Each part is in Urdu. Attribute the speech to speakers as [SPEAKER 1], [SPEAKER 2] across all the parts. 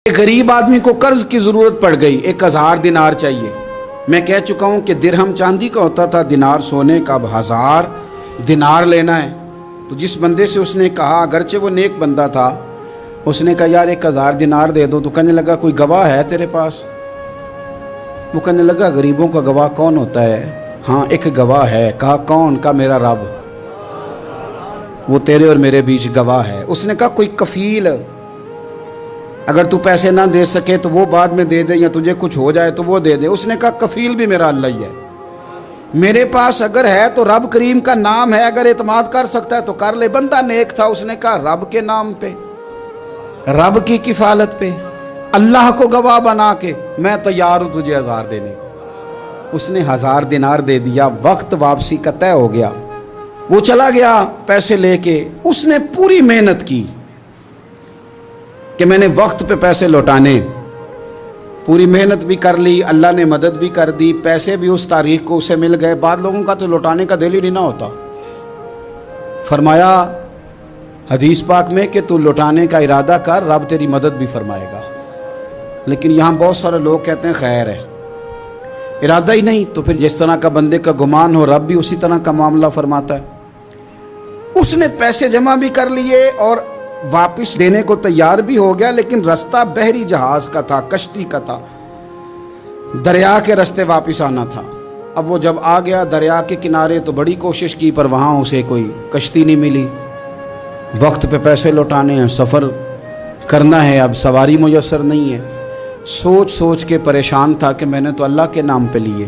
[SPEAKER 1] ایک غریب آدمی کو قرض کی ضرورت پڑ گئی، 1000 دینار چاہیے۔ میں کہہ چکا ہوں کہ درہم چاندی کا ہوتا تھا، دینار سونے کا، اب 1000 دینار لینا ہے۔ تو جس بندے سے اس نے کہا، اگرچہ وہ نیک بندہ تھا، اس نے کہا یار 1000 دینار دے دو، تو کہنے لگا کوئی گواہ ہے تیرے پاس؟ وہ کہنے لگا غریبوں کا گواہ کون ہوتا ہے؟ ہاں ایک گواہ ہے۔ کہا کون؟ کہا میرا رب، وہ تیرے اور میرے بیچ گواہ ہے۔ اس نے کہا کوئی کفیل، اگر تو پیسے نہ دے سکے تو وہ بعد میں دے دے، یا تجھے کچھ ہو جائے تو وہ دے دے۔ اس نے کہا کفیل بھی میرا اللہ ہی ہے، میرے پاس اگر ہے تو رب کریم کا نام ہے، اگر اعتماد کر سکتا ہے تو کر لے۔ بندہ نیک تھا، اس نے کہا رب کے نام پہ، رب کی کفالت پہ، اللہ کو گواہ بنا کے میں تیار ہوں تجھے 1000 دینے کو۔ اس نے 1000 دینار دے دیا، وقت واپسی کا طے ہو گیا۔ وہ چلا گیا پیسے لے کے، اس نے پوری محنت کی کہ میں نے وقت پہ پیسے لوٹانے، پوری محنت بھی کر لی، اللہ نے مدد بھی کر دی، پیسے بھی اس تاریخ کو اسے مل گئے۔ بعض لوگوں کا تو لوٹانے کا دل ہی نہیں نہ ہوتا۔ فرمایا حدیث پاک میں کہ تو لوٹانے کا ارادہ کر، رب تیری مدد بھی فرمائے گا۔ لیکن یہاں بہت سارے لوگ کہتے ہیں خیر ہے، ارادہ ہی نہیں، تو پھر جس طرح کا بندے کا گمان ہو رب بھی اسی طرح کا معاملہ فرماتا ہے۔ اس نے پیسے جمع بھی کر لیے اور واپس دینے کو تیار بھی ہو گیا، لیکن رستہ بحری جہاز کا تھا، کشتی کا تھا، دریا کے رستے واپس آنا تھا۔ اب وہ جب آ گیا دریا کے کنارے تو بڑی کوشش کی، پر وہاں اسے کوئی کشتی نہیں ملی۔ وقت پہ پیسے لوٹانے ہیں، سفر کرنا ہے، اب سواری میسر نہیں ہے۔ سوچ سوچ کے پریشان تھا کہ میں نے تو اللہ کے نام پہ لیے۔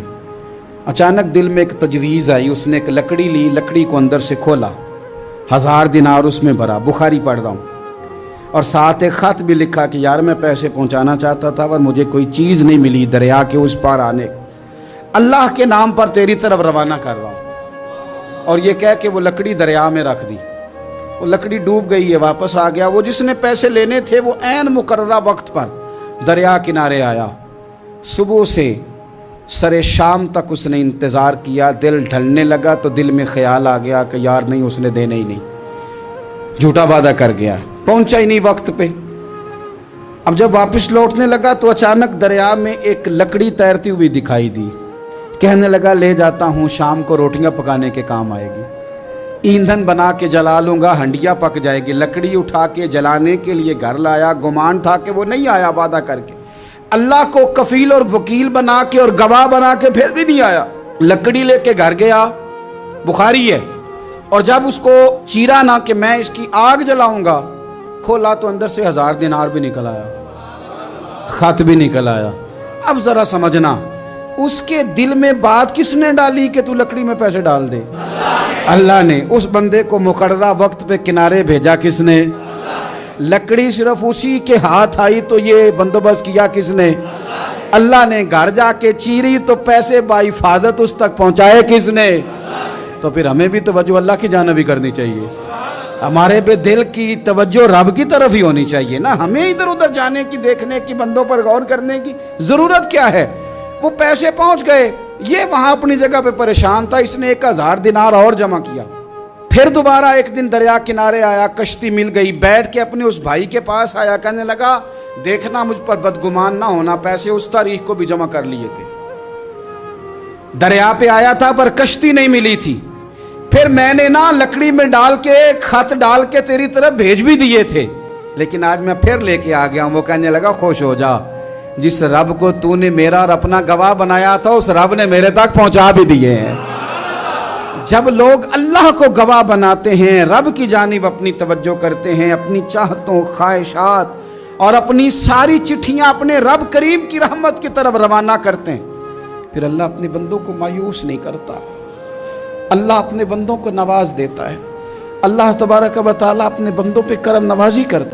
[SPEAKER 1] اچانک دل میں ایک تجویز آئی، اس نے ایک لکڑی لی، لکڑی کو اندر سے کھولا، 1000 دینار اس میں بھرا، بخاری پڑھ رہا ہوں، اور ساتھ ایک خط بھی لکھا کہ یار میں پیسے پہنچانا چاہتا تھا پر مجھے کوئی چیز نہیں ملی دریا کے اس پار آنے، اللہ کے نام پر تیری طرف روانہ کر رہا ہوں۔ اور یہ کہہ کہ وہ لکڑی دریا میں رکھ دی، وہ لکڑی ڈوب گئی ہے، واپس آ گیا۔ وہ جس نے پیسے لینے تھے وہ عین مقررہ وقت پر دریا کنارے آیا۔ صبح سے سر شام تک اس نے انتظار کیا، دل ڈھلنے لگا تو دل میں خیال آ گیا کہ یار نہیں، اس نے دینے ہی نہیں، جھوٹا وعدہ کر گیا، پہنچا ہی نہیں وقت پہ۔ اب جب واپس لوٹنے لگا تو اچانک دریا میں ایک لکڑی تیرتی ہوئی دکھائی دی، کہنے لگا لے جاتا ہوں، شام کو روٹیاں پکانے کے کام آئے گی، ایندھن بنا کے جلا لوں گا، ہنڈیا پک جائے گی۔ لکڑی اٹھا کے جلانے کے لیے گھر لایا، گمان تھا کہ وہ نہیں آیا وعدہ کر کے، اللہ کو کفیل اور وکیل بنا کے اور گواہ بنا کے پھر بھی نہیں آیا۔ لکڑی لے کے گھر گیا، بخاری ہے، اور جب اس کو چیرا نہ کہ میں اس کی آگ جلاؤں گا، کھولا تو اندر سے 1000 دینار بھی نکل آیا، خط بھی نکل آیا۔ اب ذرا سمجھنا، اس کے دل میں بات کس نے ڈالی کہ تو لکڑی میں پیسے ڈال دے؟ اللہ نے۔ اس بندے کو مقررہ وقت پہ کنارے بھیجا کس نے؟ لکڑی صرف اسی کے ہاتھ آئی تو یہ بندوبست کیا کس نے؟ اللہ نے۔ گھر جا کے چیری تو پیسے بحفاظت اس تک پہنچائے کس نے؟ تو پھر ہمیں بھی توجہ اللہ کی جانب ہی کرنی چاہیے، ہمارے پہ دل کی توجہ رب کی طرف ہی ہونی چاہیے نا، ہمیں ادھر ادھر جانے کی، دیکھنے کی، بندوں پر غور کرنے کی ضرورت کیا ہے؟ وہ پیسے پہنچ گئے، یہ وہاں اپنی جگہ پہ پریشان تھا، اس نے 1000 دینار اور جمع کیا۔ پھر دوبارہ ایک دن دریا کنارے آیا، کشتی مل گئی، بیٹھ کے اپنے اس بھائی کے پاس آیا، کہنے لگا دیکھنا مجھ پر بدگمان نہ ہونا، پیسے اس تاریخ کو بھی جمع کر لیے تھے، دریا پہ آیا تھا پر کشتی نہیں ملی تھی، پھر میں نے نا لکڑی میں ڈال کے خط ڈال کے تیری طرف بھیج بھی دیے تھے، لیکن آج میں پھر لے کے آ گیا ہوں۔ وہ کہنے لگا خوش ہو جا، جس رب کو تو نے میرا اور اپنا گواہ بنایا تھا اس رب نے میرے تک پہنچا بھی دیے ہیں۔ جب لوگ اللہ کو گواہ بناتے ہیں، رب کی جانب اپنی توجہ کرتے ہیں، اپنی چاہتوں، خواہشات اور اپنی ساری چٹھیاں اپنے رب کریم کی رحمت کی طرف روانہ کرتے ہیں، پھر اللہ اپنے بندوں کو مایوس نہیں کرتا، اللہ اپنے بندوں کو نواز دیتا ہے، اللہ تبارک و تعالیٰ اپنے بندوں پہ کرم نوازی کرتا ہے۔